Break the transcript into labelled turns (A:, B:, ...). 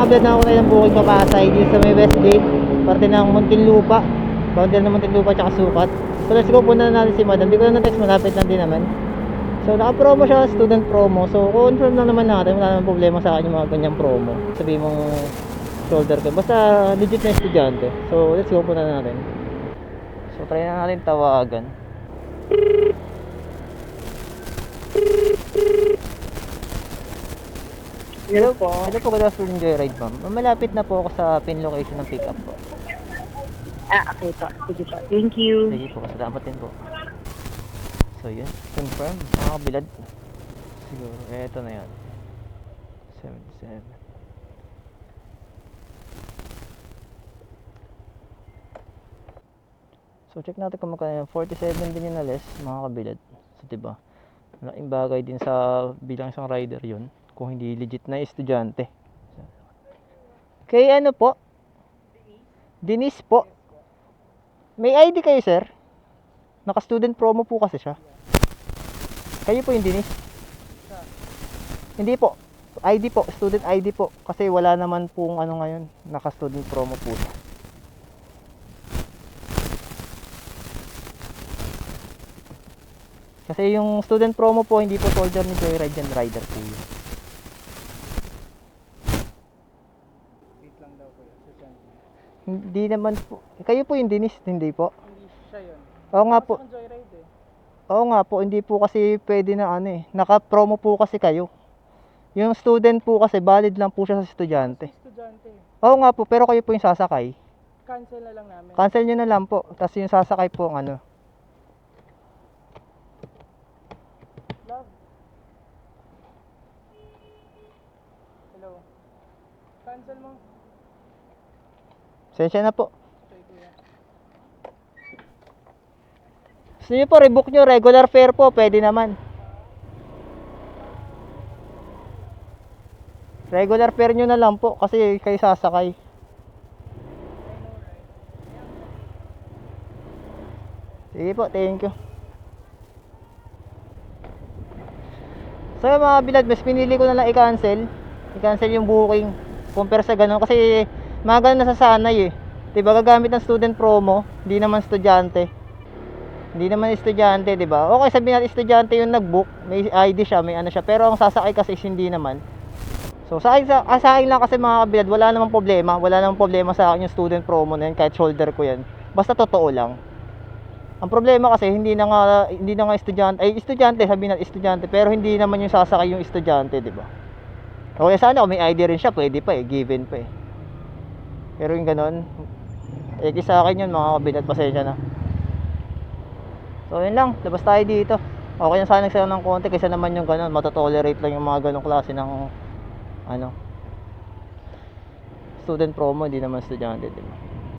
A: nakablad na ako tayo ng bukid Papasay dito sa may Westgate, parte ng Muntinlupa, boundary ng Muntinlupa tsaka Sukat. So let's go, punta na natin si madam. Hindi ko na na-text, malapit lang din naman. So naka-promo siya, student promo. So confirm lang naman natin, wala naman problema sa akin yung mga ganyang promo. Sabihin mong shoulder ko, basta legit na estudyante. So let's go, punta na natin. So try na natin tawagan.
B: Hello po.
A: Hello po, good afternoon, Joyride ma'am. Malapit na po ako sa pin location ng pick up po.
B: Okay po. Sige po. Thank you.
A: Sige po, kasalamat din po. So yun, confirm, makakabilad. Siguro, eto na yan. 77. So check natin kung magkano yan. 47 din yung less, makakabilad. So diba, malaking bagay din sa bilang isang rider yun, kung hindi legit na estudyante. Kay ano po? Denise po. May ID kayo, sir? Naka-student promo po kasi siya. Kayo po yung Denise? Hindi po. ID po, student ID po. Kasi wala naman pong ano ngayon, naka-student promo po siya. Kasi yung student promo po, hindi po soldier ni Joyride yan, rider po yun. Hindi naman po. Kayo po yung Denise, hindi po?
C: Hindi siya yun.
A: Oo nga po.
C: Ang Joyride eh.
A: Oo nga po, hindi po kasi pwede na ano eh. Naka-promo po kasi kayo. Yung student po kasi valid lang po siya sa estudyante.
C: Estudyante.
A: Oo nga po, pero kayo po yung sasakay.
C: Cancel na lang namin.
A: Cancel nyo na lang po. Tapos yung sasakay po ang ano.
C: Love. Hello. Cancel mo.
A: Sensya na po.
C: Okay, kuya.
A: Gusto nyo po, rebook nyo. Regular fare po, pwede naman. Regular fare nyo na lang po kasi kayo sasakay. Sige po, thank you. So mga bilad, mas pinili ko na lang i-cancel. I-cancel yung booking compare sa ganun kasi mga ganun nasasanay eh. Diba gagamit ng student promo, hindi naman estudyante. Hindi naman estudyante, diba? Okay, sabihin natin estudyante yung nag-book, may ID siya, may ano siya, pero ang sasakay kasi is hindi naman. So sa akin lang kasi mga kabilad, wala namang problema sa akin yung student promo na yan, kahit shoulder ko yan. Basta totoo lang. Ang problema kasi hindi na nga estudyante, sabihin natin estudyante, pero hindi naman yung sasakay yung estudyante, diba? Okay, sana kung may ID rin siya, pwede pa eh, given pa eh. Pero yung ganon, sa akin yun mga kabilad, pasensya na. So yun lang, labas tayo dito. Okay na sana nagsayaw ng konti kaysa naman yung ganon, matotolerate lang yung mga ganong klase ng ano, student promo, hindi naman estudyante, diba?